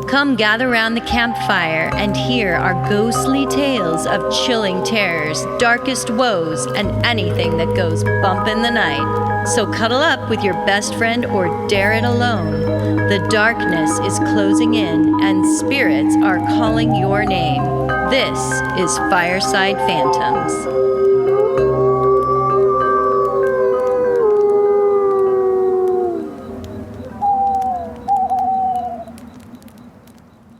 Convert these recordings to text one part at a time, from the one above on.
Come gather round the campfire and hear our ghostly tales of chilling terrors, darkest woes, and anything that goes bump in the night. So cuddle up with your best friend or dare it alone. The darkness is closing in and spirits are calling your name. This is Fireside Phantoms.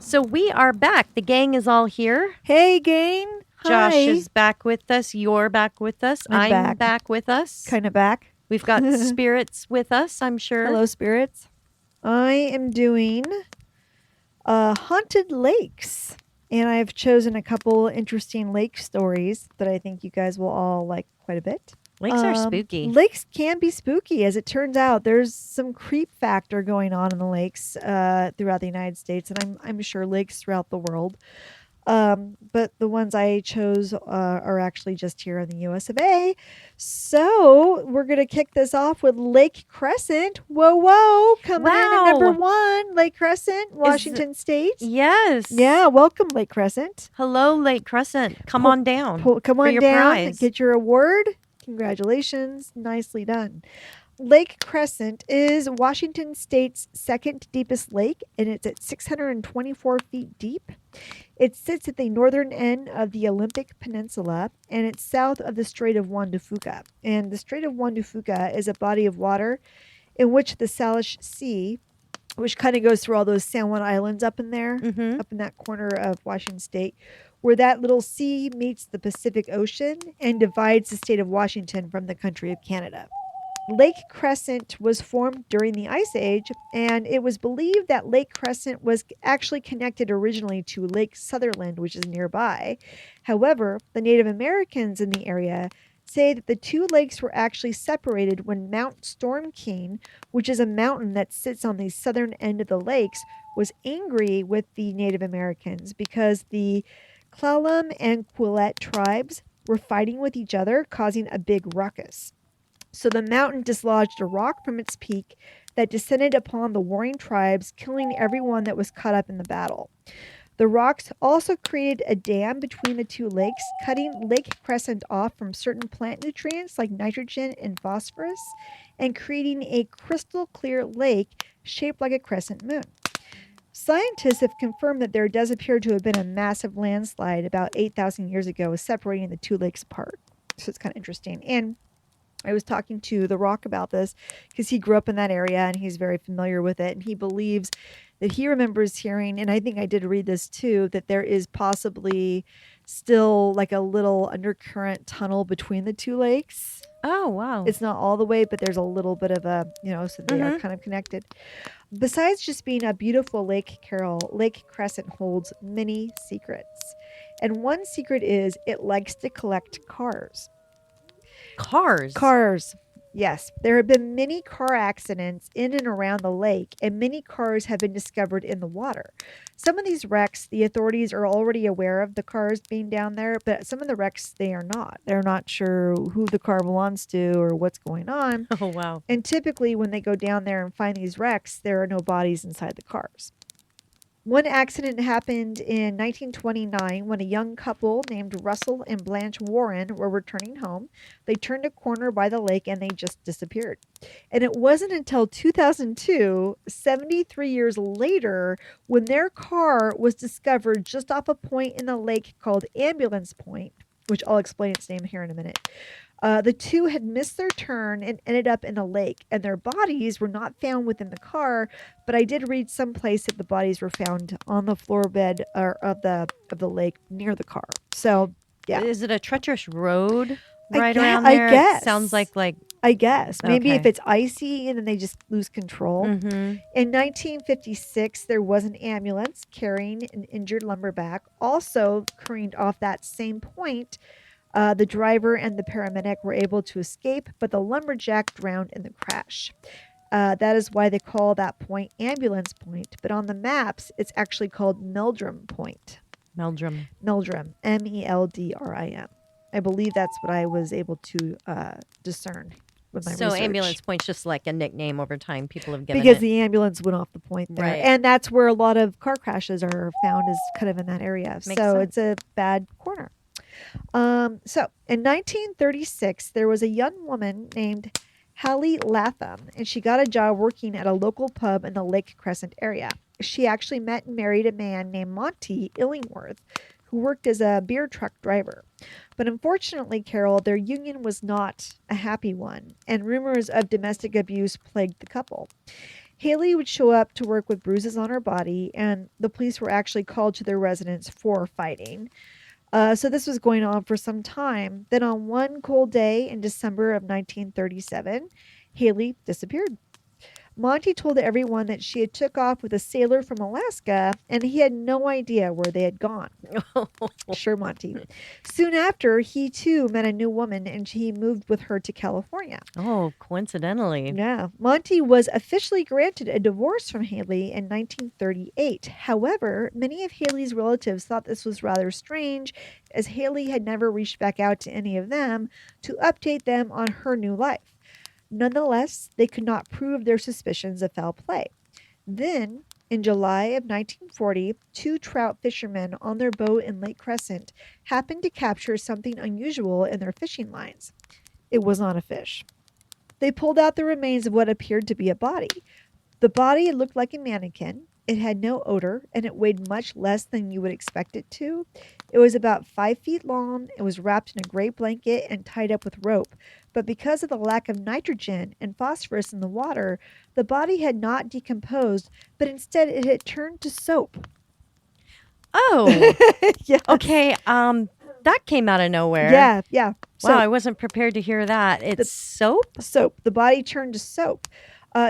So we are back. The gang is all here. Hey, gang. Josh Hi. is back with us. You're back with us. I'm back with us. Kind of back. We've got spirits with us, I'm sure. Hello, spirits. I am doing haunted lakes. And I've chosen a couple interesting lake stories that I think you guys will all like quite a bit. Lakes are spooky. Lakes can be spooky. As it turns out, there's some creep factor going on in the lakes throughout the United States, and I'm sure lakes throughout the world. But the ones I chose are actually just here in the US of A. So we're going to kick this off with Lake Crescent. Whoa. Coming in at number 1, Lake Crescent, Washington State. Yes. Yeah, welcome, Lake Crescent. Hello, Lake Crescent. Come on down. Come on your down. Prize. Get your award. Congratulations. Nicely done. Lake Crescent is Washington State's second deepest lake, and it's at 624 feet deep. It sits at the northern end of the Olympic Peninsula, and it's south of the Strait of Juan de Fuca. And the Strait of Juan de Fuca is a body of water in which the Salish Sea, which kind of goes through all those San Juan Islands up in there, up in that corner of Washington State, where that little sea meets the Pacific Ocean and divides the state of Washington from the country of Canada. Lake Crescent was formed during the Ice Age, and it was believed that Lake Crescent was actually connected originally to Lake Sutherland, which is nearby. However, the Native Americans in the area say that the two lakes were actually separated when Mount Storm King, which is a mountain that sits on the southern end of the lakes, was angry with the Native Americans because the Clallam and Quillette tribes were fighting with each other, causing a big ruckus. So the mountain dislodged a rock from its peak that descended upon the warring tribes, killing everyone that was caught up in the battle. The rocks also created a dam between the two lakes, cutting Lake Crescent off from certain plant nutrients like nitrogen and phosphorus, and creating a crystal clear lake shaped like a crescent moon. Scientists have confirmed that there does appear to have been a massive landslide about 8,000 years ago separating the two lakes apart. So it's kind of interesting. And I was talking to The Rock about this because he grew up in that area and he's very familiar with it. And he believes that he remembers hearing, and I think I did read this too, that there is possibly still like a little undercurrent tunnel between the two lakes. Oh, wow. It's not all the way, but there's a little bit of a, so they are kind of connected. Besides just being a beautiful lake, Carol, Lake Crescent holds many secrets. And one secret is it likes to collect cars. Cars. Yes. There have been many car accidents in and around the lake, and many cars have been discovered in the water. Some of these wrecks, the authorities are already aware of the cars being down there, but some of the wrecks, they are not. They're not sure who the car belongs to or what's going on. Oh, wow. And typically when they go down there and find these wrecks, there are no bodies inside the cars. One accident happened in 1929 when a young couple named Russell and Blanche Warren were returning home. They turned a corner by the lake and they just disappeared. And it wasn't until 2002, 73 years later, when their car was discovered just off a point in the lake called Ambulance Point, which I'll explain its name here in a minute. The two had missed their turn and ended up in a lake, and their bodies were not found within the car, but I did read someplace that the bodies were found on the floor bed of the lake near the car. So, yeah. Is it a treacherous road around there? I guess. It sounds like I guess. Maybe okay. if it's icy and then they just lose control. Mm-hmm. In 1956, there was an ambulance carrying an injured lumberjack, also careened off that same point. The driver and the paramedic were able to escape, but the lumberjack drowned in the crash. That is why they call that point Ambulance Point. But on the maps, it's actually called Meldrum Point. Meldrum. Meldrum. I believe that's what I was able to discern with my So research. ambulance point's just like a nickname over time. People have given Because it. the ambulance went off the point there. Right. And that's where a lot of car crashes are found, is kind of in that area. Makes so sense. it's a bad corner. So in 1936, there was a young woman named Hallie Latham, and she got a job working at a local pub in the Lake Crescent area. She actually met and married a man named Monty Illingworth, who worked as a beer truck driver. But unfortunately, Carol, their union was not a happy one, and rumors of domestic abuse plagued the couple. Haley would show up to work with bruises on her body, and the police were actually called to their residence for fighting. So this was going on for some time. Then on one cold day in December of 1937, Haley disappeared. Monty told everyone that she had took off with a sailor from Alaska, and he had no idea where they had gone. Sure, Monty. Soon after, he too met a new woman, and he moved with her to California. Oh, coincidentally. Yeah. Monty was officially granted a divorce from Haley in 1938. However, many of Haley's relatives thought this was rather strange, as Haley had never reached back out to any of them to update them on her new life. Nonetheless, they could not prove their suspicions of foul play. Then, in July of 1940, two trout fishermen on their boat in Lake Crescent happened to capture something unusual in their fishing lines. It was not a fish. They pulled out the remains of what appeared to be a body. The body looked like a mannequin. It had no odor, and it weighed much less than you would expect it to. It was about 5 feet long. It was wrapped in a gray blanket and tied up with rope. But because of the lack of nitrogen and phosphorus in the water, the body had not decomposed, but instead it had turned to soap. Oh, Yes. okay. That came out of nowhere. Yeah. Wow, I wasn't prepared to hear that. It's soap? Soap. The body turned to soap.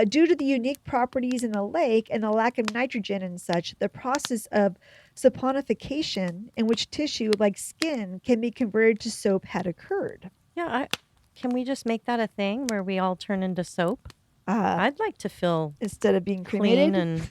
Due to the unique properties in the lake and the lack of nitrogen and such, the process of saponification, in which tissue like skin can be converted to soap, had occurred. Yeah. Can we just make that a thing where we all turn into soap? Uh, I'd like to feel instead of being clean cremated. and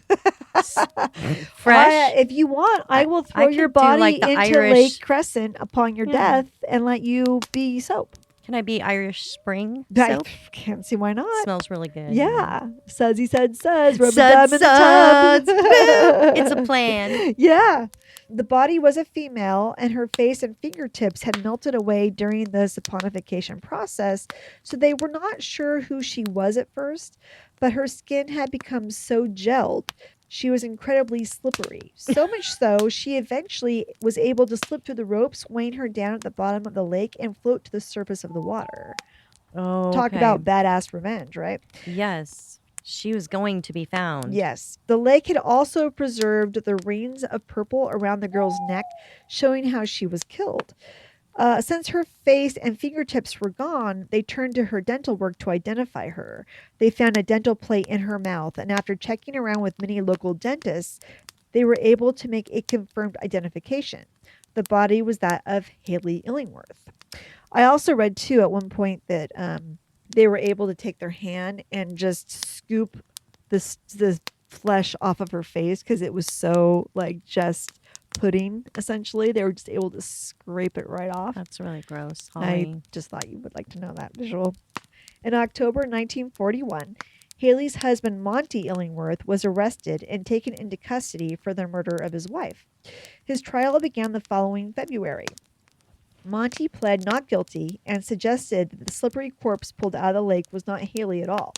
fresh. If you want, I will throw could your do, body like, the into Irish- Lake Crescent upon your Yeah. death and let you be soap. Can I be Irish Spring I soap? can't see why not. Smells really good. Yeah. Sudsy suds, rub a Suds, dub in the tub. suds. Boo. It's a plan. Yeah. The body was a female, and her face and fingertips had melted away during the saponification process, so they were not sure who she was at first, but her skin had become so gelled. She was incredibly slippery. So much so, she eventually was able to slip through the ropes, weighing her down at the bottom of the lake, and float to the surface of the water. Oh, Talk about badass revenge, right? Yes. She was going to be found. Yes. The lake had also preserved the rings of purple around the girl's neck, showing how she was killed. Since her face and fingertips were gone, they turned to her dental work to identify her. They found a dental plate in her mouth, and after checking around with many local dentists, they were able to make a confirmed identification. The body was that of Haley Illingworth. I also read, too, at one point that they were able to take their hand and just scoop the flesh off of her face because it was so, like, just pudding, essentially. They were just able to scrape it right off. That's really gross, I Holly. just thought you would like to know that visual. In October 1941, Haley's husband, Monty Illingworth, was arrested and taken into custody for the murder of his wife. His trial began the following February. Monty pled not guilty and suggested that the slippery corpse pulled out of the lake was not Haley at all.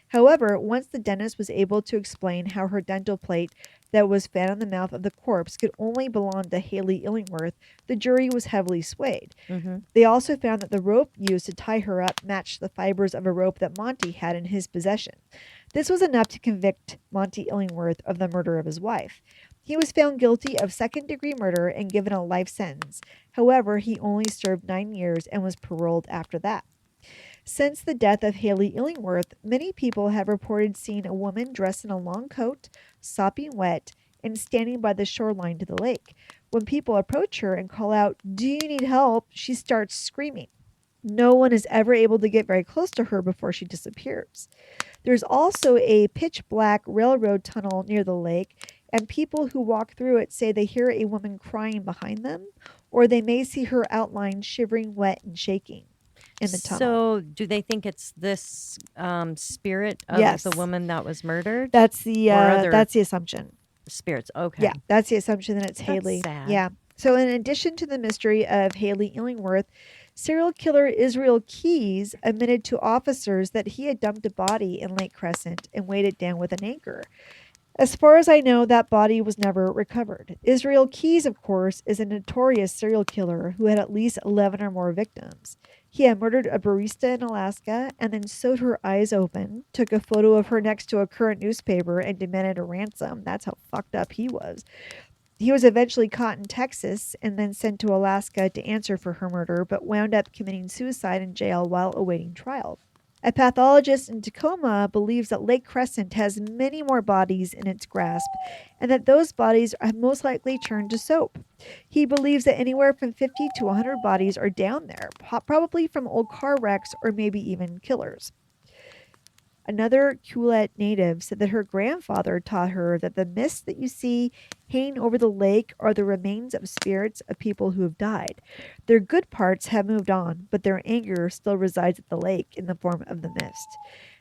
However, once the dentist was able to explain how her dental plate that was found in the mouth of the corpse could only belong to Haley Illingworth, the jury was heavily swayed. Mm-hmm. They also found that the rope used to tie her up matched the fibers of a rope that Monty had in his possession. This was enough to convict Monty Illingworth of the murder of his wife. He was found guilty of second-degree murder and given a life sentence. However, he only served 9 years and was paroled after that. Since the death of Haley Illingworth, many people have reported seeing a woman dressed in a long coat, sopping wet, and standing by the shoreline to the lake. When people approach her and call out, "Do you need help?" she starts screaming. No one is ever able to get very close to her before she disappears. There's also a pitch-black railroad tunnel near the lake, and people who walk through it say they hear a woman crying behind them, or they may see her outline shivering, wet, and shaking. in the tunnel. So, do they think it's this spirit of Yes. the woman that was murdered? That's the other- that's the assumption. Spirits. Okay. Yeah, that's the assumption that it's That's Haley. sad. Yeah. So in addition to the mystery of Haley Illingworth, serial killer Israel Keys admitted to officers that he had dumped a body in Lake Crescent and weighed it down with an anchor. As far as I know, that body was never recovered. Israel Keys, of course, is a notorious serial killer who had at least 11 or more victims. He had murdered a barista in Alaska and then sewed her eyes open, took a photo of her next to a current newspaper, and demanded a ransom. That's how fucked up he was. He was eventually caught in Texas and then sent to Alaska to answer for her murder, but wound up committing suicide in jail while awaiting trial. A pathologist in Tacoma believes that Lake Crescent has many more bodies in its grasp and that those bodies have most likely turned to soap. He believes that anywhere from 50 to 100 bodies are down there, probably from old car wrecks or maybe even killers. Another Quillette native said that her grandfather taught her that the mists that you see hanging over the lake are the remains of spirits of people who have died. Their good parts have moved on, but their anger still resides at the lake in the form of the mist.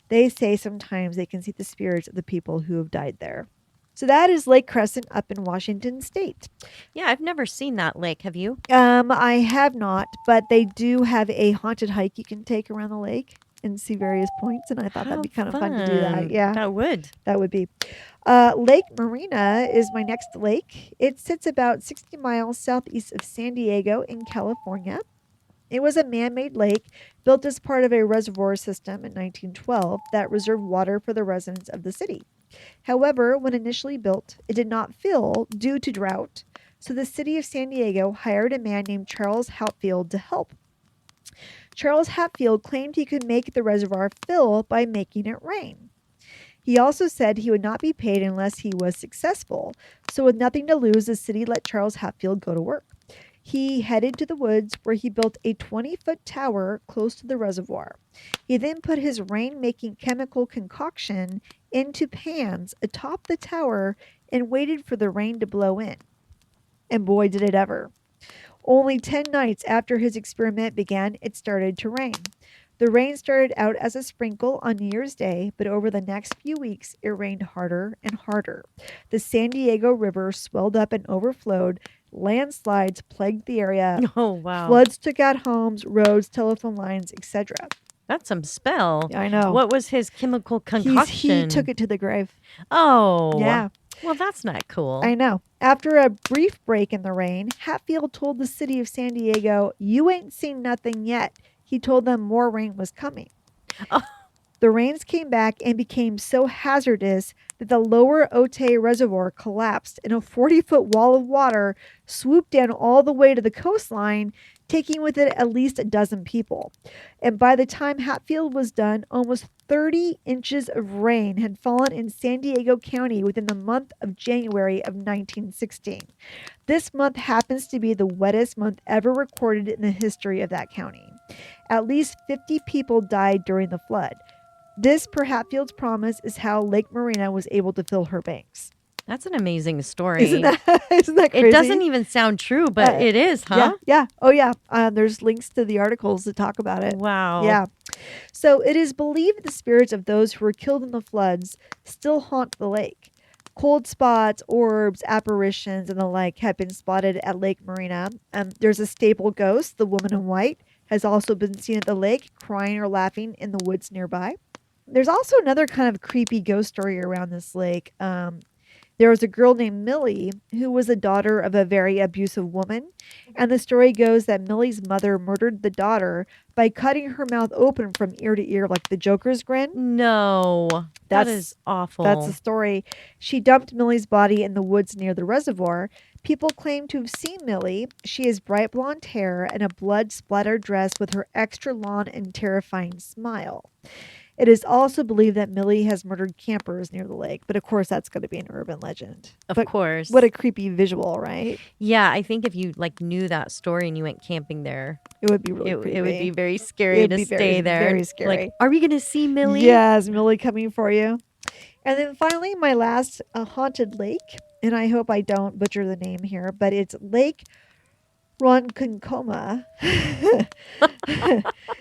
They say sometimes they can see the spirits of the people who have died there. So that is Lake Crescent up in Washington State. Yeah, I've never seen that lake. Have you? I have not, but they do have a haunted hike you can take around the lake and see various points, and I thought that'd be kind of fun to do that. Yeah, That would. that would be. Lake Morena is my next lake. It sits about 60 miles southeast of San Diego in California. It was a man-made lake built as part of a reservoir system in 1912 that reserved water for the residents of the city. However, when initially built, it did not fill due to drought, so the city of San Diego hired a man named Charles Hatfield to help. Charles Hatfield claimed he could make the reservoir fill by making it rain. He also said he would not be paid unless he was successful, so with nothing to lose, the city let Charles Hatfield go to work. He headed to the woods where he built a 20-foot tower close to the reservoir. He then put his rain-making chemical concoction into pans atop the tower and waited for the rain to blow in. And boy, did it ever. Only 10 nights after his experiment began, it started to rain. The rain started out as a sprinkle on New Year's Day, but over the next few weeks, it rained harder and harder. The San Diego River swelled up and overflowed. Landslides plagued the area. Oh, wow. Floods took out homes, roads, telephone lines, etc. That's some spell. I know. What was his chemical concoction? He took it to the grave. Oh. Yeah. Well, that's not cool. I know. After a brief break in the rain, Hatfield told the city of San Diego, "You ain't seen nothing yet." He told them more rain was coming. Oh. The rains came back and became so hazardous that the lower Otay Reservoir collapsed and a 40-foot wall of water swooped down all the way to the coastline, taking with it at least a dozen people. And by the time Hatfield was done, almost 30 inches of rain had fallen in San Diego County within the month of January of 1916. This month happens to be the wettest month ever recorded in the history of that county. At least 50 people died during the flood. This, per Hatfield's promise, is how Lake Morena was able to fill her banks. That's an amazing story. Isn't that crazy? It doesn't even sound true, but it is, huh? Yeah. Oh, yeah. There's links to the articles that talk about it. Wow. Yeah. So it is believed the spirits of those who were killed in the floods still haunt the lake. Cold spots, orbs, apparitions, and the like have been spotted at Lake Morena. There's a staple ghost, the woman in white, has also been seen at the lake, crying or laughing in the woods nearby. There's also another kind of creepy ghost story around this lake. There was a girl named Millie who was the daughter of a very abusive woman. And the story goes that Millie's mother murdered the daughter by cutting her mouth open from ear to ear like the Joker's grin. No. That is awful. That's the story. She dumped Millie's body in the woods near the reservoir. People claim to have seen Millie. She has bright blonde hair and a blood-splattered dress with her extra long and terrifying smile. It is also believed that Millie has murdered campers near the lake, but of course that's going to be an urban legend. Of course. What a creepy visual, right? Yeah, I think if you knew that story and you went camping there, it would be really creepy. It would be very scary to stay there. Very scary. Like, are we going to see Millie? Yes, Millie coming for you. And then finally, my last haunted lake, and I hope I don't butcher the name here, but it's Lake Ronkonkoma.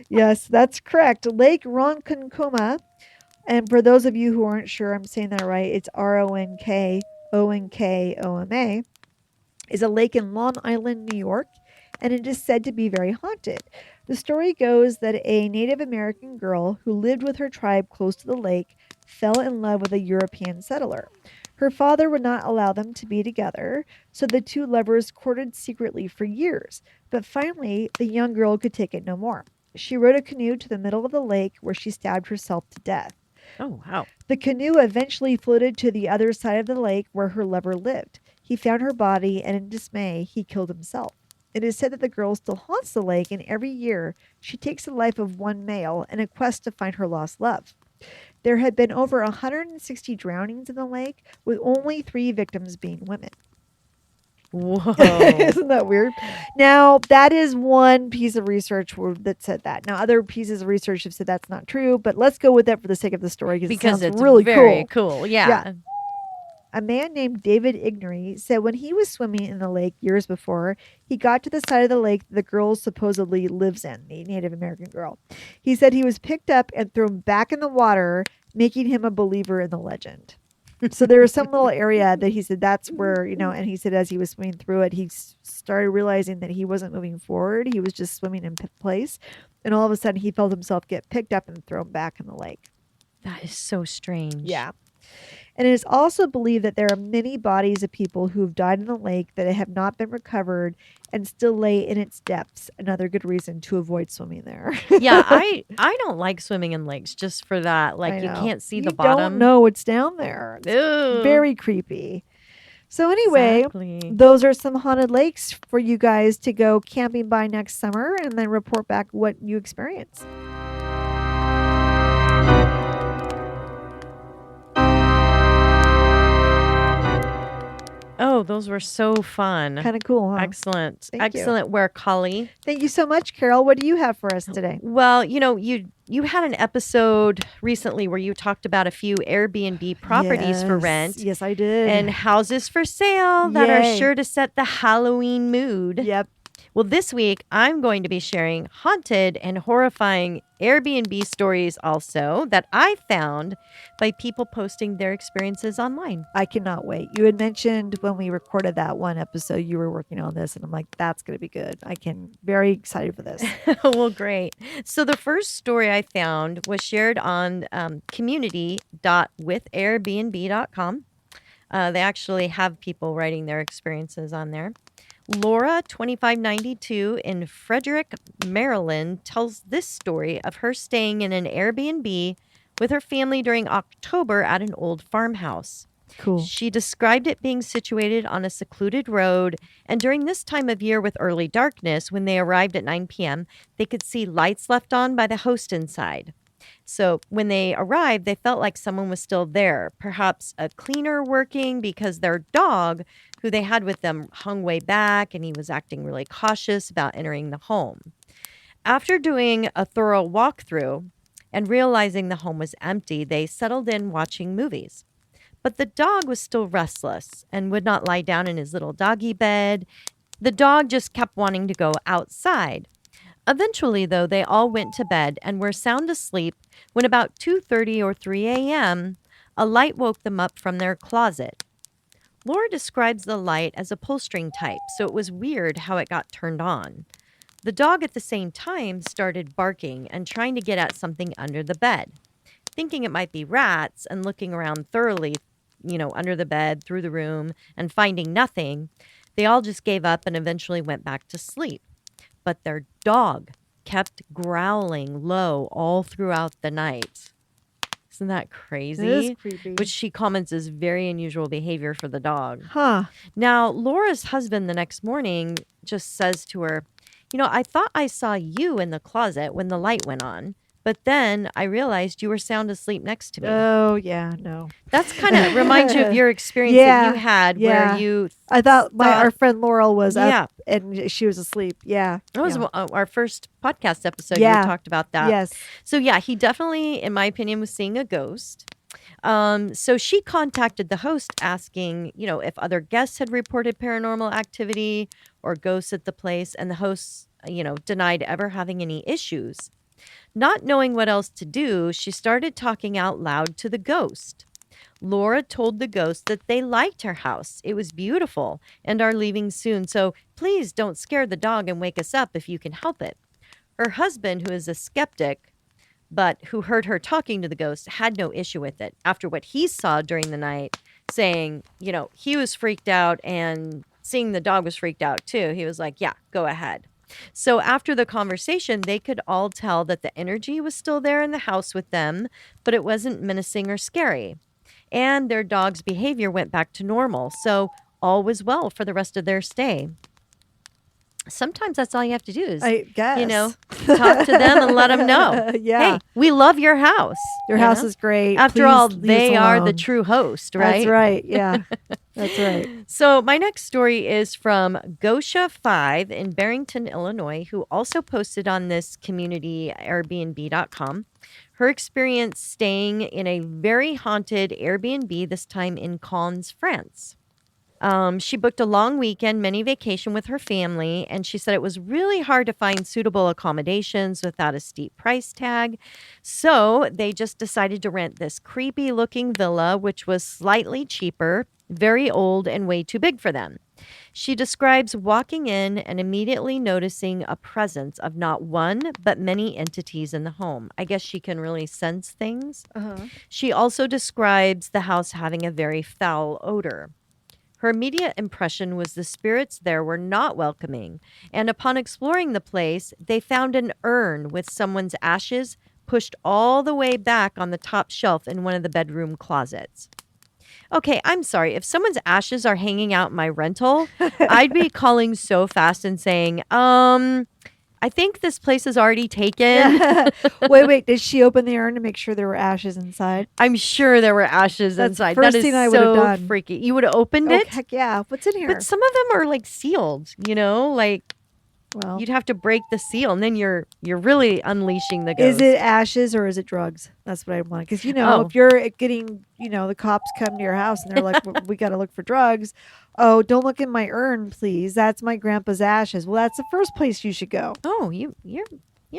Yes, that's correct. Lake Ronkonkoma. And for those of you who aren't sure I'm saying that right, it's Ronkonkoma, is a lake in Long Island, New York, and it is said to be very haunted. The story goes that a Native American girl who lived with her tribe close to the lake fell in love with a European settler. Her father would not allow them to be together, so the two lovers courted secretly for years. But finally, the young girl could take it no more. She rowed a canoe to the middle of the lake where she stabbed herself to death. Oh, wow. The canoe eventually floated to the other side of the lake where her lover lived. He found her body, and in dismay, he killed himself. It is said that the girl still haunts the lake, and every year she takes the life of one male in a quest to find her lost love. There had been over 160 drownings in the lake, with only 3 victims being women. Whoa. Isn't that weird? Now, that is one piece of research that said that. Now, other pieces of research have said that's not true, but let's go with that for the sake of the story Because it it's sounds really very cool. cool. Yeah. A man named David Ignery said when he was swimming in the lake years before, he got to the side of the lake the girl supposedly lives in, the Native American girl. He said he was picked up and thrown back in the water, making him a believer in the legend. So there was some little area that he said that's where, and he said as he was swimming through it, he started realizing that he wasn't moving forward. He was just swimming in place. And all of a sudden he felt himself get picked up and thrown back in the lake. That is so strange. Yeah. And it is also believed that there are many bodies of people who have died in the lake that have not been recovered and still lay in its depths. Another good reason to avoid swimming there. Yeah, I don't like swimming in lakes just for that. Like, you can't see the bottom. You don't know what's down there. It's Ew. very creepy. So anyway, Exactly. those are some haunted lakes for you guys to go camping by next summer and then report back what you experience. Oh, those were so fun. Kind of cool, huh? Excellent. Thank you. Excellent work, Holly. Thank you so much, Carol. What do you have for us today? Well, you had an episode recently where you talked about a few Airbnb properties for rent. Yes, I did. And houses for sale that are Yay. sure to set the Halloween mood. Yep. Well, this week, I'm going to be sharing haunted and horrifying Airbnb stories also that I found by people posting their experiences online. I cannot wait. You had mentioned when we recorded that one episode, you were working on this, and I'm like, that's going to be good. Very excited for this. Well, great. So the first story I found was shared on community.withairbnb.com. They actually have people writing their experiences on there. Laura, 2592 in Frederick, Maryland, tells this story of her staying in an Airbnb with her family during October at an old farmhouse. Cool. She described it being situated on a secluded road, and during this time of year with early darkness, when they arrived at 9 p.m., they could see lights left on by the host inside. So when they arrived, they felt like someone was still there, perhaps a cleaner working because their dog, who they had with them, hung way back and he was acting really cautious about entering the home. After doing a thorough walkthrough and realizing the home was empty, they settled in watching movies. But the dog was still restless and would not lie down in his little doggy bed. The dog just kept wanting to go outside. Eventually, though, they all went to bed and were sound asleep when about 2:30 or 3 a.m., a light woke them up from their closet. Laura describes the light as a pull string type, so it was weird how it got turned on. The dog at the same time started barking and trying to get at something under the bed. Thinking it might be rats and looking around thoroughly, under the bed, through the room, and finding nothing, they all just gave up and eventually went back to sleep. But their dog kept growling low all throughout the night. Isn't that crazy? It is creepy. Which she comments is very unusual behavior for the dog. Huh. Now, Laura's husband the next morning just says to her, I thought I saw you in the closet when the light went on, but then I realized you were sound asleep next to me. Oh, yeah, no. That's kind of reminds you of your experience Yeah, that you had where you I thought our friend Laurel was Yeah. up and she was asleep. Yeah. That was yeah. our first podcast episode. Yeah. You talked about that. Yes. So, yeah, he definitely, in my opinion, was seeing a ghost. So she contacted the host asking, if other guests had reported paranormal activity or ghosts at the place, and the host, denied ever having any issues. Not knowing what else to do, she started talking out loud to the ghost. Laura told the ghost that they liked her house. It was beautiful and are leaving soon. So please don't scare the dog and wake us up if you can help it. Her husband, who is a skeptic, but who heard her talking to the ghost, had no issue with it after what he saw during the night, saying, he was freaked out and seeing the dog was freaked out too. He was like, yeah, go ahead. So after the conversation, they could all tell that the energy was still there in the house with them, but it wasn't menacing or scary. And their dog's behavior went back to normal. So all was well for the rest of their stay. Sometimes that's all you have to do is, I guess. Talk to them and let them know. Yeah. Hey, we love your house. Your house is great. After Please all, leave us they are the alone. true host, right? That's right. Yeah. That's right. So my next story is from Gosha5 in Barrington, Illinois, who also posted on this community, Airbnb.com, her experience staying in a very haunted Airbnb, this time in Cannes, France. She booked a long weekend mini vacation with her family, and she said it was really hard to find suitable accommodations without a steep price tag. So they just decided to rent this creepy looking villa, which was slightly cheaper, very old, and way too big for them. She describes walking in and immediately noticing a presence of not one, but many entities in the home. I guess she can really sense things. Uh-huh. She also describes the house having a very foul odor. Her immediate impression was the spirits there were not welcoming, and upon exploring the place, they found an urn with someone's ashes pushed all the way back on the top shelf in one of the bedroom closets. Okay, I'm sorry. If someone's ashes are hanging out in my rental, I'd be calling so fast and saying, I think this place is already taken. Wait. Did she open the urn to make sure there were ashes inside? I'm sure there were ashes That's inside. the first That is thing I would've so done. freaky. You would have opened Oh, it? heck yeah. What's in here? But some of them are like sealed, like Well, you'd have to break the seal and then you're really unleashing the ghost. is it ashes or is it drugs? That's what I want. Because, if you're getting, the cops come to your house and they're like, we got to look for drugs. Oh, don't look in my urn, please. That's my grandpa's ashes. Well, that's the first place you should go. Oh, you're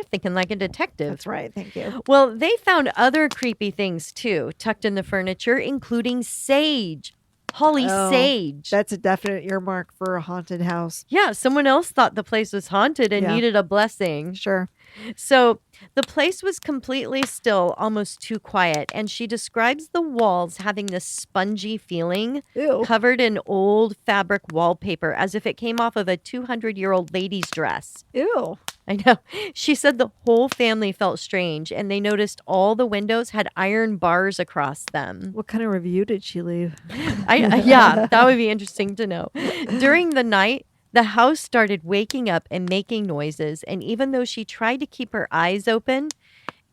thinking like a detective. That's right. Thank you. Well, they found other creepy things too, tucked in the furniture, including sage. Holly sage. That's a definite earmark for a haunted house. Yeah, someone else thought the place was haunted and Yeah. needed a blessing. Sure. So the place was completely still, almost too quiet, and she describes the walls having this spongy feeling, Ew. covered in old fabric wallpaper, as if it came off of a 200-year-old lady's dress. Ew. I know. She said the whole family felt strange, and they noticed all the windows had iron bars across them. What kind of review did she leave? Yeah, that would be interesting to know. During the night, the house started waking up and making noises, and even though she tried to keep her eyes open,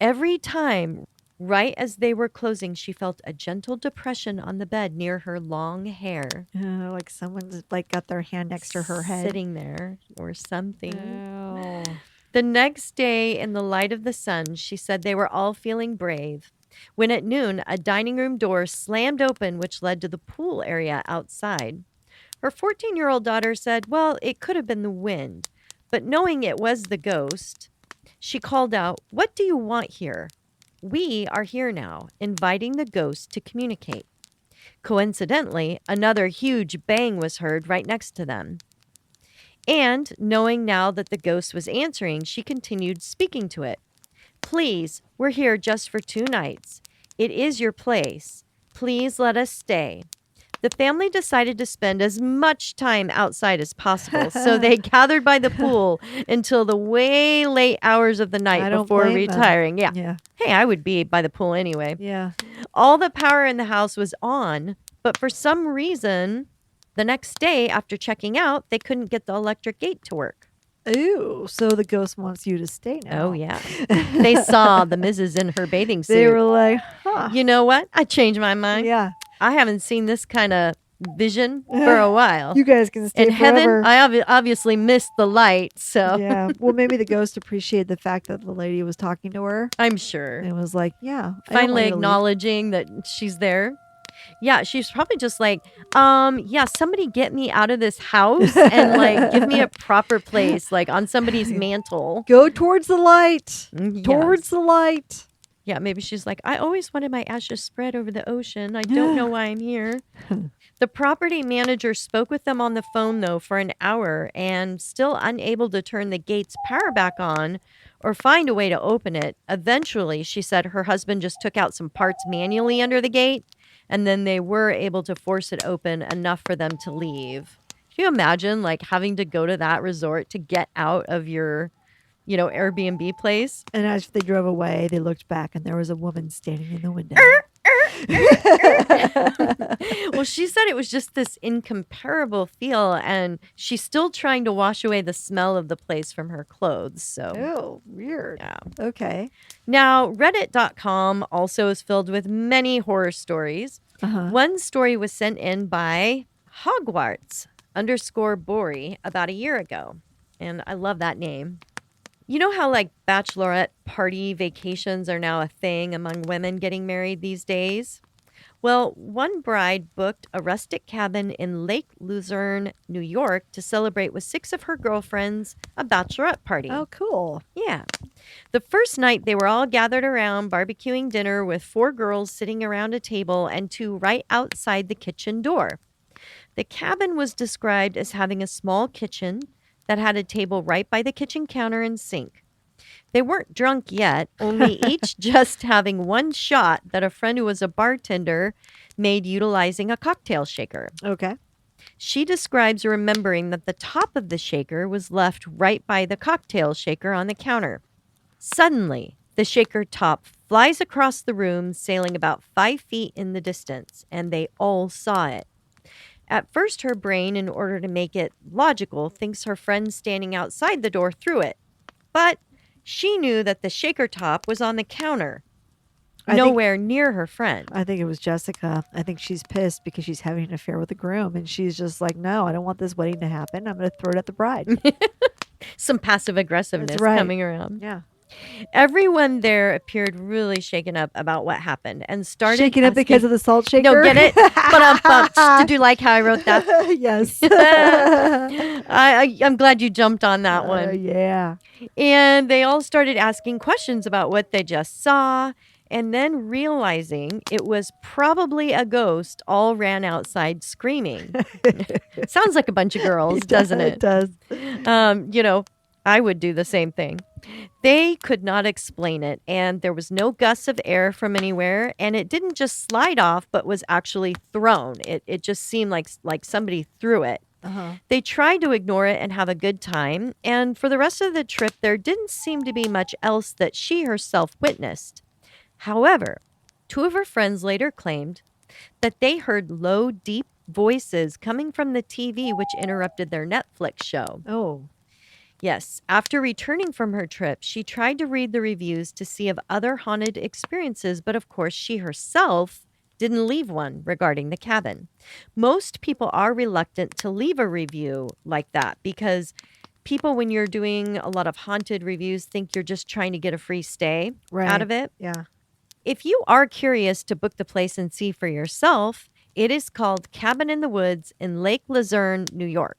every time, right as they were closing, she felt a gentle depression on the bed near her long hair. Like someone's got their hand next to her head. Sitting there or something. Ew. The next day, in the light of the sun, she said they were all feeling brave. When at noon, a dining room door slammed open, which led to the pool area outside. Her 14-year-old daughter said, well, it could have been the wind. But knowing it was the ghost, she called out, what do you want here? We are here now, inviting the ghost to communicate. Coincidentally, another huge bang was heard right next to them. And knowing now that the ghost was answering, she continued speaking to it. Please, we're here just for 2 nights. It is your place. Please let us stay. The family decided to spend as much time outside as possible, so they gathered by the pool until the way late hours of the night before retiring. Yeah. Hey, I would be by the pool anyway. Yeah. All the power in the house was on, but for some reason, the next day after checking out, they couldn't get the electric gate to work. Ooh, so the ghost wants you to stay now. Oh, yeah. They saw the missus in her bathing suit. They were like, huh. You know what? I changed my mind. Yeah. I haven't seen this kind of vision for a while. You guys can stay In heaven, forever. I obviously missed the light, so Yeah. Well, maybe the ghost appreciated the fact that the lady was talking to her I'm sure. and was like, yeah, I don't want Finally you to leave. acknowledging that she's there. Yeah, she's probably just like, yeah, somebody get me out of this house and like give me a proper place, like on somebody's mantle. Go towards the light. Yes. Towards the light. Yeah, maybe she's like, I always wanted my ashes spread over the ocean. I don't know why I'm here. The property manager spoke with them on the phone, though, for an hour and still unable to turn the gate's power back on or find a way to open it. Eventually, she said her husband just took out some parts manually under the gate, and then they were able to force it open enough for them to leave. Can you imagine, like, having to go to that resort to get out of your Airbnb place? And as they drove away, they looked back and there was a woman standing in the window. Well, she said it was just this incomparable feel, and she's still trying to wash away the smell of the place from her clothes. So, Oh, weird. yeah. Okay. Now, Reddit.com also is filled with many horror stories. Uh-huh. One story was sent in by Hogwarts_Bori about a year ago, and I love that name. You know how like bachelorette party vacations are now a thing among women getting married these days? Well, one bride booked a rustic cabin in Lake Luzerne, New York to celebrate with 6 of her girlfriends a bachelorette party. Oh, cool. Yeah. The first night they were all gathered around barbecuing dinner with 4 girls sitting around a table and 2 right outside the kitchen door. The cabin was described as having a small kitchen that had a table right by the kitchen counter and sink. They weren't drunk yet, only each just having one shot that a friend who was a bartender made utilizing a cocktail shaker. Okay. She describes remembering that the top of the shaker was left right by the cocktail shaker on the counter. Suddenly, the shaker top flies across the room, sailing about 5 feet in the distance, and they all saw it. At first, her brain, in order to make it logical, thinks her friend standing outside the door threw it. But she knew that the shaker top was on the counter, nowhere near her friend. I think it was Jessica. I think she's pissed because she's having an affair with the groom. And she's just like, no, I don't want this wedding to happen. I'm going to throw it at the bride. Some passive aggressiveness That's right. coming around. Yeah. Everyone there appeared really shaken up about what happened and started Shaken up because of the salt shaker? No, get it? Did you like how I wrote that? Yes. I'm glad you jumped on that one. Yeah. And they all started asking questions about what they just saw. And then realizing it was probably a ghost, all ran outside screaming. Sounds like a bunch of girls, doesn't it? It does. I would do the same thing. They could not explain it, and there was no gusts of air from anywhere, and it didn't just slide off, but was actually thrown. It just seemed like somebody threw it. Uh-huh. They tried to ignore it and have a good time, and for the rest of the trip, there didn't seem to be much else that she herself witnessed. However, 2 of her friends later claimed that they heard low, deep voices coming from the TV, which interrupted their Netflix show. Oh. Yes, after returning from her trip, she tried to read the reviews to see of other haunted experiences, but of course she herself didn't leave one regarding the cabin. Most people are reluctant to leave a review like that because people, when you're doing a lot of haunted reviews, think you're just trying to get a free stay out of it. Yeah. If you are curious to book the place and see for yourself, it is called Cabin in the Woods in Lake Luzerne, New York.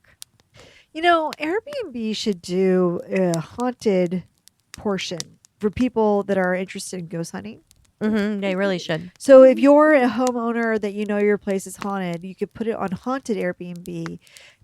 Airbnb should do a haunted portion for people that are interested in ghost hunting. Mm-hmm, they really should. So if you're a homeowner that you know your place is haunted, you could put it on haunted Airbnb.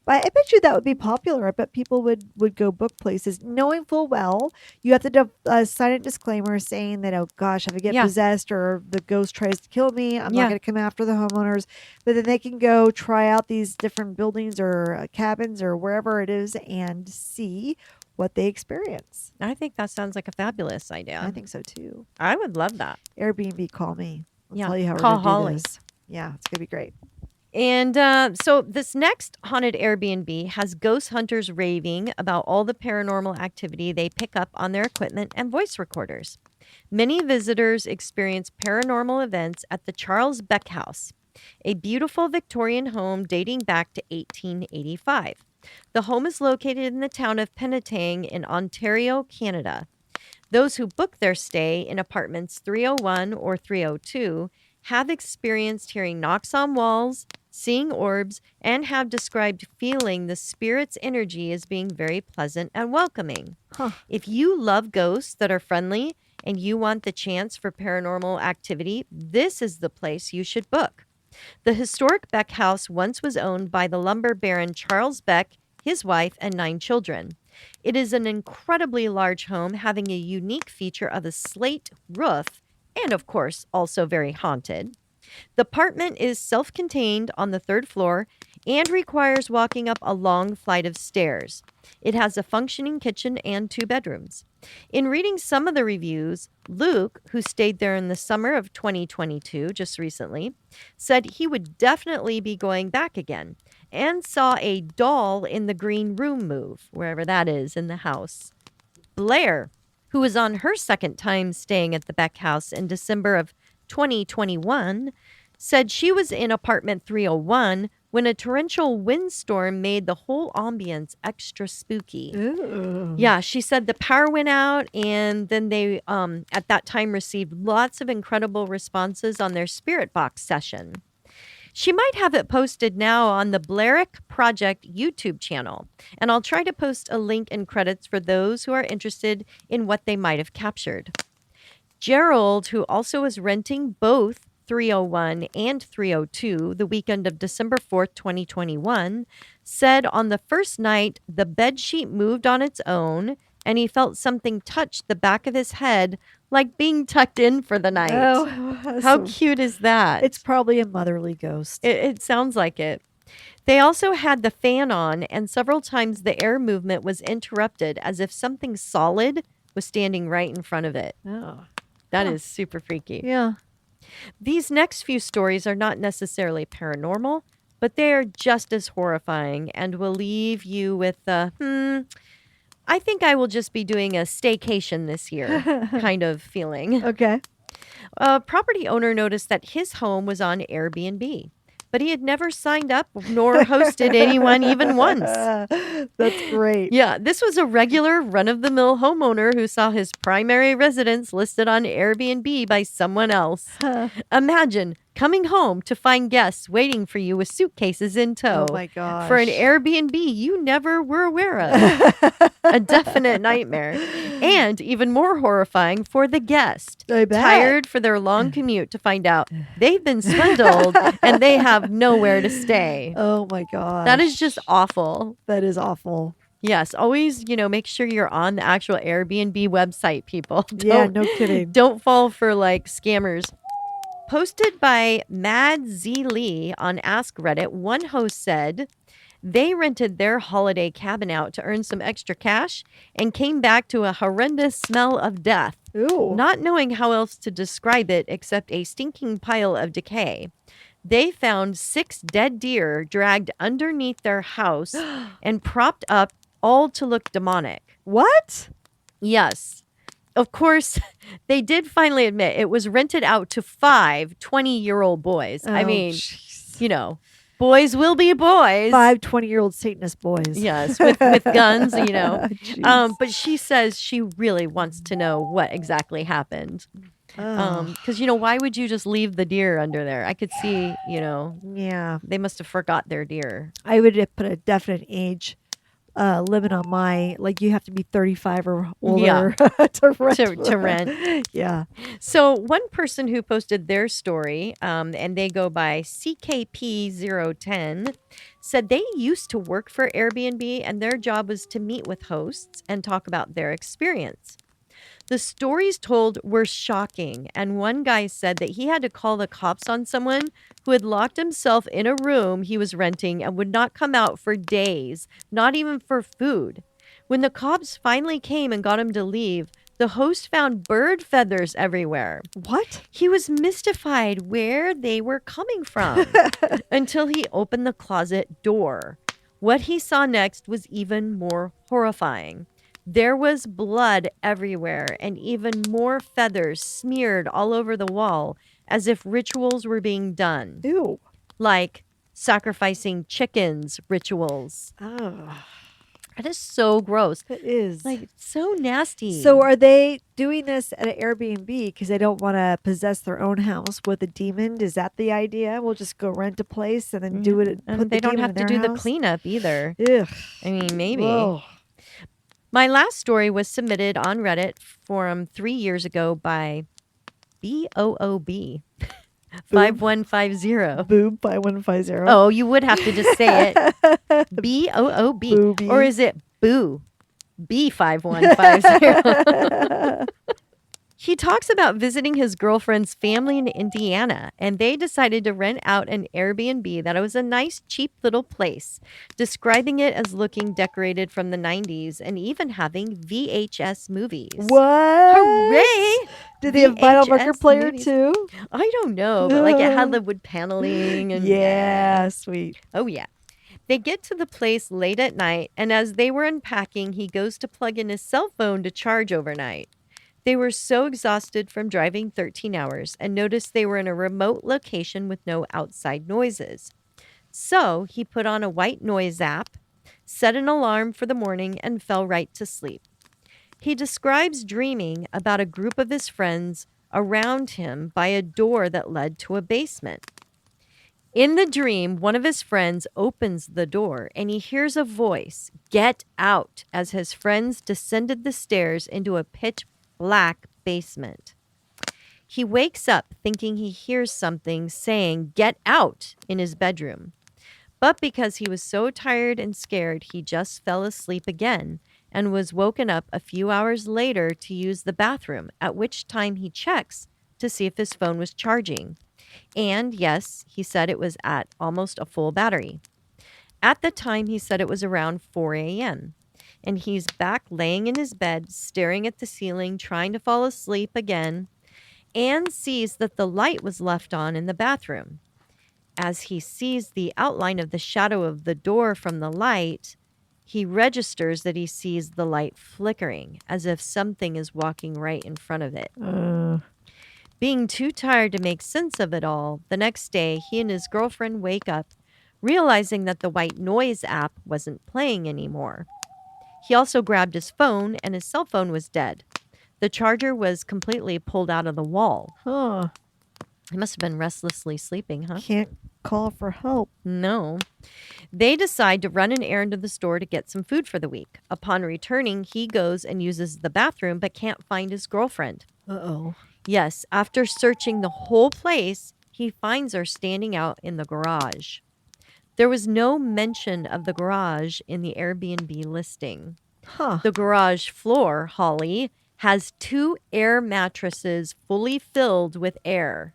But I bet you that would be popular. I bet people would go book places knowing full well you have to sign a disclaimer saying that, oh gosh, if I get possessed or the ghost tries to kill me, I'm not going to come after the homeowners. But then they can go try out these different buildings or cabins or wherever it is and see what they experience. I think that sounds like a fabulous idea. I think so too. I would love that. Airbnb, call me. I'll Yeah, tell you how call we're going Holly. to do this. Yeah, it's going to be great. And so this next haunted Airbnb has ghost hunters raving about all the paranormal activity they pick up on their equipment and voice recorders. Many visitors experience paranormal events at the Charles Beck House. a beautiful Victorian home dating back to 1885. The home is located in the town of Penetang in Ontario, Canada. Those who book their stay in apartments 301 or 302 have experienced hearing knocks on walls, seeing orbs, and have described feeling the spirit's energy as being very pleasant and welcoming. Huh. If you love ghosts that are friendly and you want the chance for paranormal activity, this is the place you should book. The historic Beck House once was owned by the lumber baron Charles Beck, his wife, and 9 children. It is an incredibly large home having a unique feature of a slate roof and, of course, also very haunted. The apartment is self-contained on the 3rd floor and requires walking up a long flight of stairs. It has a functioning kitchen and 2 bedrooms. In reading some of the reviews, Luke, who stayed there in the summer of 2022, just recently, said he would definitely be going back again and saw a doll in the green room move, wherever that is in the house. Blair, who was on her second time staying at the Beck House in December of 2021, said she was in apartment 301 when a torrential windstorm made the whole ambience extra spooky. Ooh. Yeah, she said the power went out, and then they, at that time, received lots of incredible responses on their Spirit Box session. She might have it posted now on the Blairick Project YouTube channel, and I'll try to post a link and credits for those who are interested in what they might have captured. Gerald, who also was renting both 301 and 302 the weekend of December 4th, 2021, said on the first night the bedsheet moved on its own and he felt something touch the back of his head like being tucked in for the night. Oh, How cute is that? It's probably a motherly ghost. It sounds like it. They also had the fan on, and several times the air movement was interrupted as if something solid was standing right in front of it. Oh. That Huh. is super freaky. Yeah. These next few stories are not necessarily paranormal, but they are just as horrifying and will leave you with I think I will just be doing a staycation this year kind of feeling. Okay. A property owner noticed that his home was on Airbnb, but he had never signed up nor hosted anyone even once. That's great. Yeah, this was a regular run-of-the-mill homeowner who saw his primary residence listed on Airbnb by someone else. Imagine coming home to find guests waiting for you with suitcases in tow Oh my gosh. for an Airbnb you never were aware of. A definite nightmare. And even more horrifying for the guest. I bet. Tired for their long commute to find out they've been swindled and they have nowhere to stay. Oh my gosh. That is just awful. That is awful. Yes, always, make sure you're on the actual Airbnb website, people. Yeah, no kidding. Don't fall for like scammers. Posted by Mad Z Lee on Ask Reddit, one host said they rented their holiday cabin out to earn some extra cash and came back to a horrendous smell of death, Ooh. not knowing how else to describe it except a stinking pile of decay. They found 6 dead deer dragged underneath their house and propped up, all to look demonic. What? Yes. Of course, they did finally admit it was rented out to 5 20-year-old boys. I Oh, mean, jeez. Boys will be boys. 5 20-year-old Satanist boys. Yes, with guns, Jeez. But she says she really wants to know what exactly happened. Oh. Because, why would you just leave the deer under there? I could see, Yeah. they must have forgot their deer. I would have put a definite age limit on you have to be 35 or older to rent. To rent. Yeah. So one person who posted their story, and they go by CKP010, said they used to work for Airbnb and their job was to meet with hosts and talk about their experience. The stories told were shocking, and one guy said that he had to call the cops on someone who had locked himself in a room he was renting and would not come out for days, not even for food. When the cops finally came and got him to leave, the host found bird feathers everywhere. What? He was mystified where they were coming from until he opened the closet door. What he saw next was even more horrifying. There was blood everywhere and even more feathers smeared all over the wall as if rituals were being done. Ew. like sacrificing chickens rituals. Oh, That is so gross. that is. Like, so nasty. So are they doing this at an Airbnb because they don't want to possess their own house with a demon? Is that the idea? We'll just go rent a place and then do it. And Put they the don't demon have in to their do the house? cleanup either. Ugh. I mean, maybe. Whoa. My last story was submitted on Reddit forum 3 years ago by BOOB 5150. Boob 5150. Oh, you would have to just say it. BOOB. Booby. Or is it Boo? B5150. He talks about visiting his girlfriend's family in Indiana, and they decided to rent out an Airbnb that was a nice, cheap little place, describing it as looking decorated from the 90s and even having VHS movies. What? Hooray! Did they have vinyl VHS record player movies. too? I don't know, but like it had the wood paneling and Yeah, sweet. Oh, yeah. They get to the place late at night, and as they were unpacking, he goes to plug in his cell phone to charge overnight. They were so exhausted from driving 13 hours and noticed they were in a remote location with no outside noises. So he put on a white noise app, set an alarm for the morning, and fell right to sleep. He describes dreaming about a group of his friends around him by a door that led to a basement. In the dream, one of his friends opens the door and he hears a voice, "Get out," as his friends descended the stairs into a pitch black basement. He wakes up thinking he hears something saying, "Get out," in his bedroom. But because he was so tired and scared, he just fell asleep again and was woken up a few hours later to use the bathroom, at which time he checks to see if his phone was charging. And yes, he said it was at almost a full battery. At the time, he said it was around 4 a.m. And he's back laying in his bed, staring at the ceiling, trying to fall asleep again, and sees that the light was left on in the bathroom. As he sees the outline of the shadow of the door from the light, he registers that he sees the light flickering, as if something is walking right in front of it. Being too tired to make sense of it all, the next day, he and his girlfriend wake up, realizing that the white noise app wasn't playing anymore. He also grabbed his phone, and his cell phone was dead. The charger was completely pulled out of the wall. Huh. He must have been restlessly sleeping, huh? Can't call for help. No. They decide to run an errand to the store to get some food for the week. Upon returning, he goes and uses the bathroom, but can't find his girlfriend. Uh-oh. Yes, after searching the whole place, he finds her standing out in the garage. There was no mention of the garage in the Airbnb listing. Huh. The garage floor, Holly, has 2 air mattresses fully filled with air,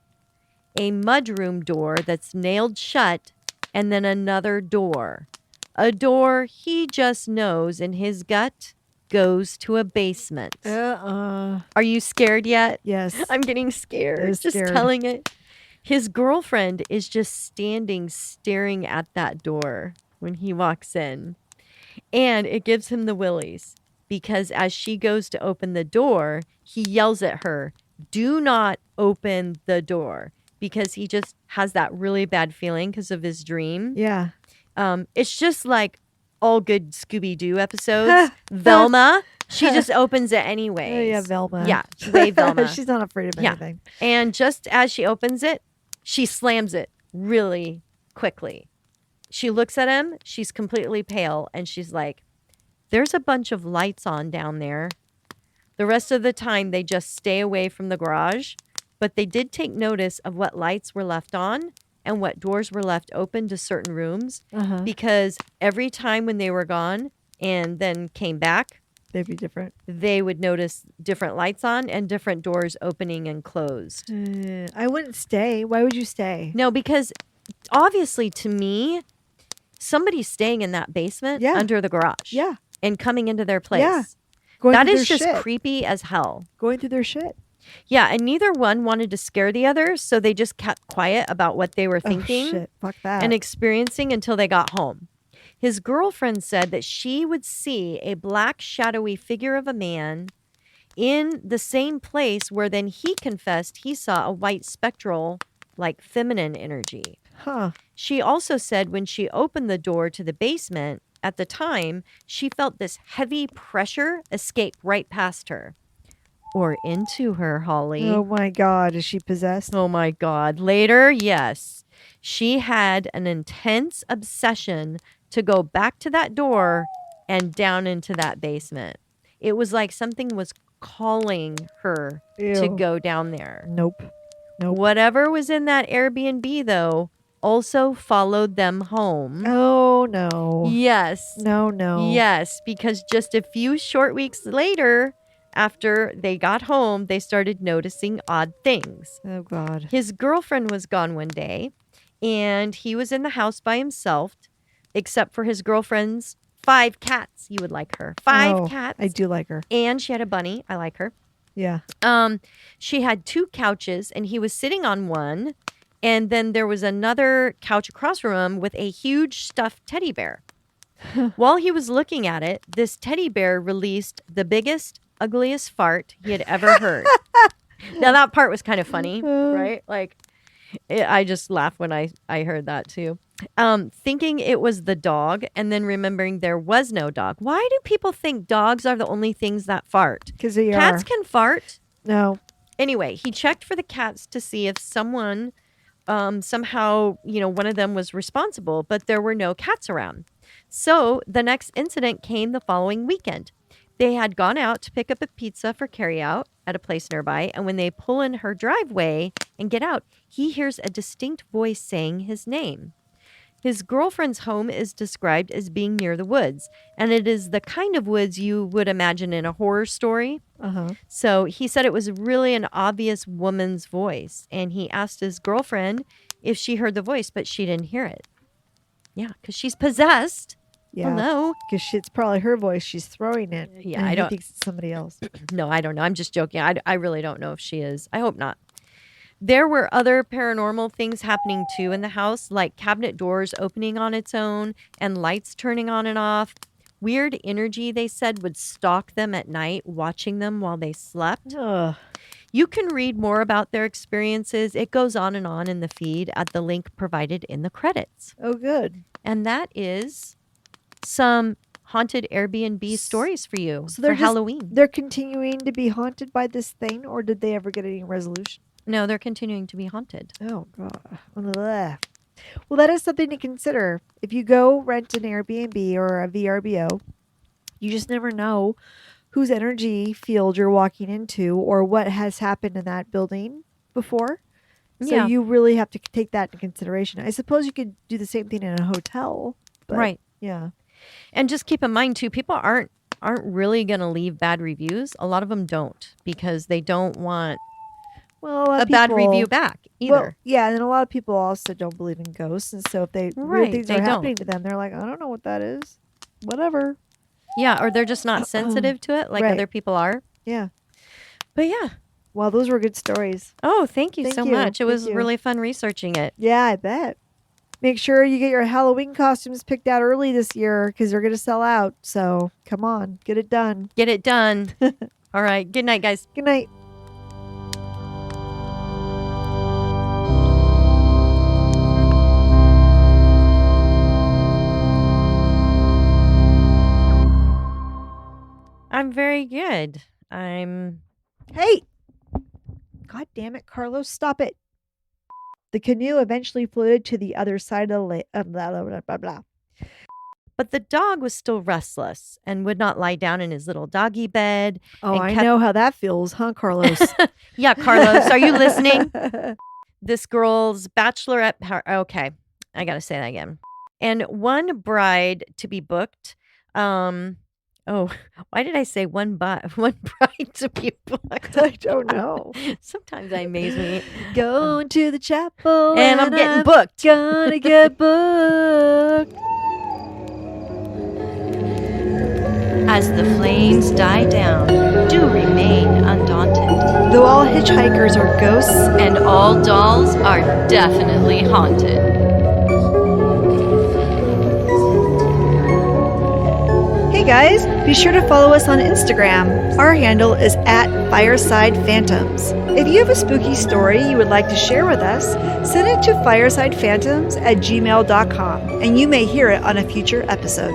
a mudroom door that's nailed shut, and then another door. A door he just knows in his gut goes to a basement. Are you scared yet? Yes. I'm getting scared I'm just scared. telling it. His girlfriend is just standing staring at that door when he walks in. And it gives him the willies because as she goes to open the door, he yells at her, "Do not open the door," because he just has that really bad feeling because of his dream. Yeah. It's just like all good Scooby-Doo episodes. Velma, she just opens it anyways. Oh, yeah, Velma. Yeah, way Velma. She's not afraid of Yeah. anything. And just as she opens it, she slams it really quickly. She looks at him. She's completely pale. And she's like, "There's a bunch of lights on down there." The rest of the time, they just stay away from the garage. But they did take notice of what lights were left on and what doors were left open to certain rooms. Uh-huh. Because every time when they were gone and then came back, They'd be different. they would notice different lights on and different doors opening and closed. I wouldn't stay. Why would you stay? No, because obviously to me, somebody's staying in that basement Yeah. under the garage. Yeah. And coming into their place. Yeah. Going That through is their just shit. creepy as hell. Going through their shit. Yeah, and neither one wanted to scare the other, so they just kept quiet about what they were thinking Oh, shit. Fuck that. and experiencing until they got home. His girlfriend said that she would see a black shadowy figure of a man in the same place where then he confessed he saw a white spectral like feminine energy. Huh. She also said when she opened the door to the basement at the time, she felt this heavy pressure escape right past her. Or into her, Holly. Oh my God. Is she possessed? Oh my God. Later, yes. She had an intense obsession to go back to that door and down into that basement. It was like something was calling her to Ew. go down there. Nope. Nope. Whatever was in that Airbnb, though, also followed them home. Oh no. Yes. No. Yes, because just a few short weeks later, after they got home, they started noticing odd things. Oh God. His girlfriend was gone one day, and he was in the house by himself, except for his girlfriend's 5 cats. You would like her. 5 cats. I do like her. And she had a bunny. I like her. Yeah. She had 2 couches, and he was sitting on one, and then there was another couch across from him with a huge stuffed teddy bear. While he was looking at it, this teddy bear released the biggest, ugliest fart he had ever heard. Now, that part was kind of funny, right? Like, I just laughed when I heard that, too. Thinking it was the dog, and then remembering there was no dog. Why do people think dogs are the only things that fart? Because they Cats are. can fart. No. Anyway, he checked for the cats to see if someone somehow, one of them was responsible, but there were no cats around. So the next incident came the following weekend. They had gone out to pick up a pizza for carryout at a place nearby, and when they pull in her driveway and get out, he hears a distinct voice saying his name. His girlfriend's home is described as being near the woods, and it is the kind of woods you would imagine in a horror story. Uh-huh. So he said it was really an obvious woman's voice, and he asked his girlfriend if she heard the voice, but she didn't hear it. Yeah, because she's possessed. Yeah. Hello. Because it's probably her voice. She's throwing it. Yeah, and I he don't- thinks it's somebody else. No, I don't know. I'm just joking. I really don't know if she is. I hope not. There were other paranormal things happening too in the house, like cabinet doors opening on its own and lights turning on and off. Weird energy, they said, would stalk them at night, watching them while they slept. Ugh. You can read more about their experiences. It goes on in the feed at the link provided in the credits. Oh, good. And that is some haunted Airbnb stories for you So for they're just- Halloween. They're continuing to be haunted by this thing, or did they ever get any resolution? No, they're continuing to be haunted. Oh, God. Ugh. Well, that is something to consider. If you go rent an Airbnb or a VRBO, you just never know whose energy field you're walking into or what has happened in that building before. So Yeah. you really have to take that into consideration. I suppose you could do the same thing in a hotel. But Right. Yeah. And just keep in mind too, people aren't really going to leave bad reviews. A lot of them don't because they don't want Well, lot a of bad people- review back either. Well, yeah, and a lot of people also don't believe in ghosts, and so if weird Right, things they are don't. happening to them, they're like, I don't know what that is. Whatever. Yeah, or they're just not sensitive to it like Right. other people are. Yeah. But yeah. Well, those were good stories. Oh, thank you Thank so you. much. It Thank was you. really fun researching it. Yeah, I bet. Make sure you get your Halloween costumes picked out early this year because they're going to sell out. So come on, get it done. Get it done. All right. Good night, guys. Good night. I'm very good. I'm Hey! God damn it, Carlos, stop it. The canoe eventually floated to the other side of the lake. Blah, blah, blah, blah, blah. But the dog was still restless and would not lie down in his little doggy bed. Oh, And I kept- know how that feels, huh, Carlos? Yeah, Carlos, are you listening? This girl's bachelorette okay, I gotta say that again. And one bride to be booked. Oh, why did I say one bride to be booked? I don't know. Sometimes I amaze me. Going to the chapel And I'm getting booked. Gonna get booked. As the flames die down, do remain undaunted. Though all hitchhikers are ghosts, And all dolls are definitely haunted. hey guys, Be sure to follow us on Instagram. Our handle is @FiresidePhantoms. If you have a spooky story you would like to share with us, send it to firesidephantoms@gmail.com and you may hear it on a future episode.